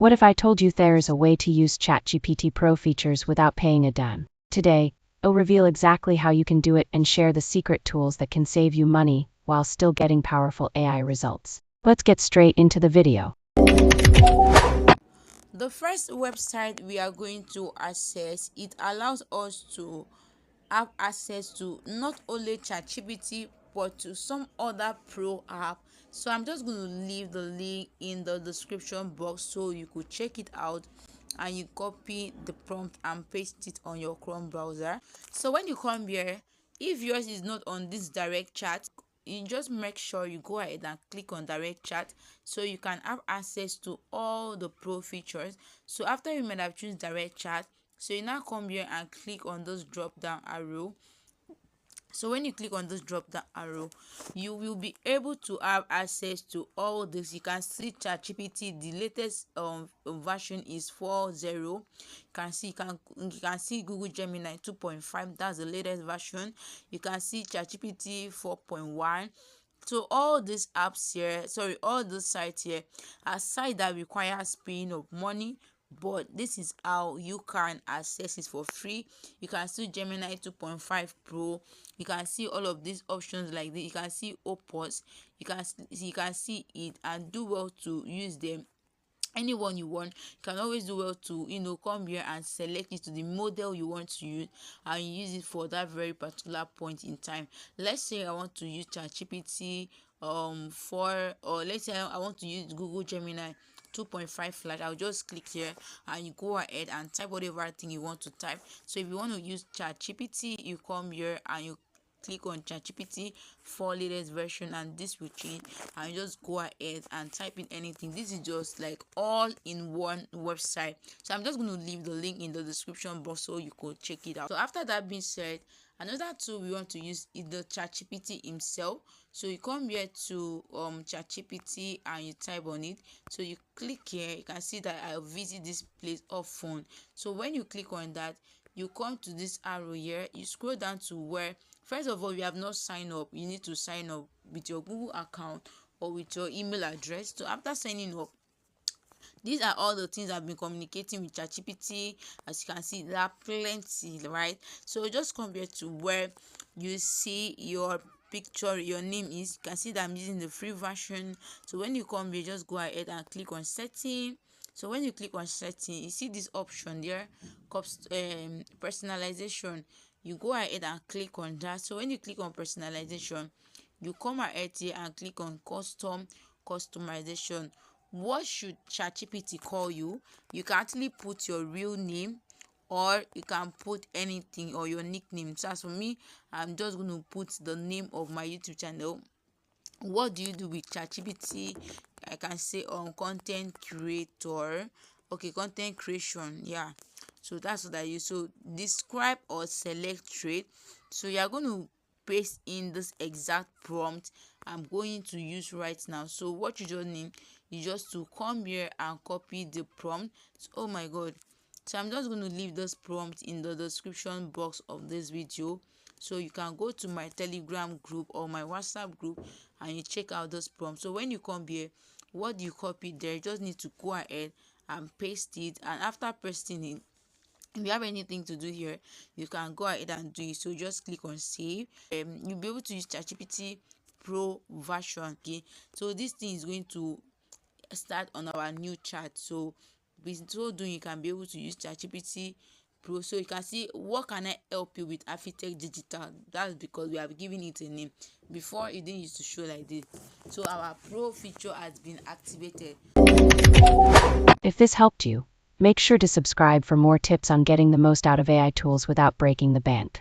What if I told you there is a way to use ChatGPT Pro features without paying a dime? Today, I'll reveal exactly how you can do it and share the secret tools that can save you money while still getting powerful AI results. Let's get straight into the video. The first website we are going to access, it allows us to have access to not only ChatGPT but to some other pro app. So I'm just going to leave the link in the description box so you could check it out and you copy the prompt and paste it on your Chrome browser. So when you come here, if yours is not on this direct chat, you just make sure you go ahead and click on direct chat so you can have access to all the pro features. So after you might have choose direct chat, so you now come here and click on this drop down arrow. So when you click on this drop down arrow, you will be able to have access to all this. You can see ChatGPT, the latest version is 4.0. You can see Google Gemini 2.5, that's the latest version. You can see ChatGPT 4.1. So all these apps here, all these sites here are sites that requires paying of money, but this is how you can access it for free. You can see Gemini 2.5 Pro. You can see all of these options like this. You can see Opus. You can see it and do well to use them. Anyone you want, you can always do well to come here and select it to the model you want to use and use it for that very particular point in time. Let's say I want to use ChatGPT for, or let's say I want to use Google Gemini 2.5 flash. I'll just click here and you go ahead and type whatever thing you want to type. So if you want to use ChatGPT, you come here and you click on ChatGPT for latest version, and this will change, and you just go ahead and type in anything. This is just like all in one website. So I'm just going to leave the link in the description box so you could check it out. So after that being said, another tool we want to use is the ChatGPT himself. So you come here to ChatGPT and you type on it. So you click here, you can see that I visit this place often. So when you click on that, you come to this arrow here, you scroll down to where, first of all, you have not signed up. You need to sign up with your Google account or with your email address. So after signing up, these are all the things I've been communicating with ChatGPT. As you can see, there are plenty, right? So just come here to where you see your picture, your name is. You can see that I'm using the free version. So when you come here, just go ahead and click on setting. So when you click on setting, you see this option there, personalization. You go ahead and click on that. So when you click on personalization, you come ahead here and click on customization. What should ChatGPT call you? You can actually put your real name, or you can put anything or your nickname. So as for me, I'm just going to put the name of my YouTube channel. What do you do with ChatGPT? I can say content creator. Okay, content creation. Yeah, so that's what I use. So describe or select trait. So you are going to paste in this exact prompt I'm going to use right now. So what you just need is just to come here and copy the prompt. So, oh my god, so I'm just going to leave this prompt in the description box of this video, so you can go to my Telegram group or my WhatsApp group and you check out this prompt. So when you come here, what do you copy there? You just need to go ahead and paste it, and after pasting it, if you have anything to do here, you can go ahead and do it. So just click on save. You'll be able to use ChatGPT Pro version. Okay, so this thing is going to start on our new chat. So with so doing, you can be able to use ChatGPT Pro. So you can see, what can I help you with Afitech Digital? That's because we have given it a name. Before, it didn't used to show like this. So our Pro feature has been activated. If this helped you, make sure to subscribe for more tips on getting the most out of AI tools without breaking the bank.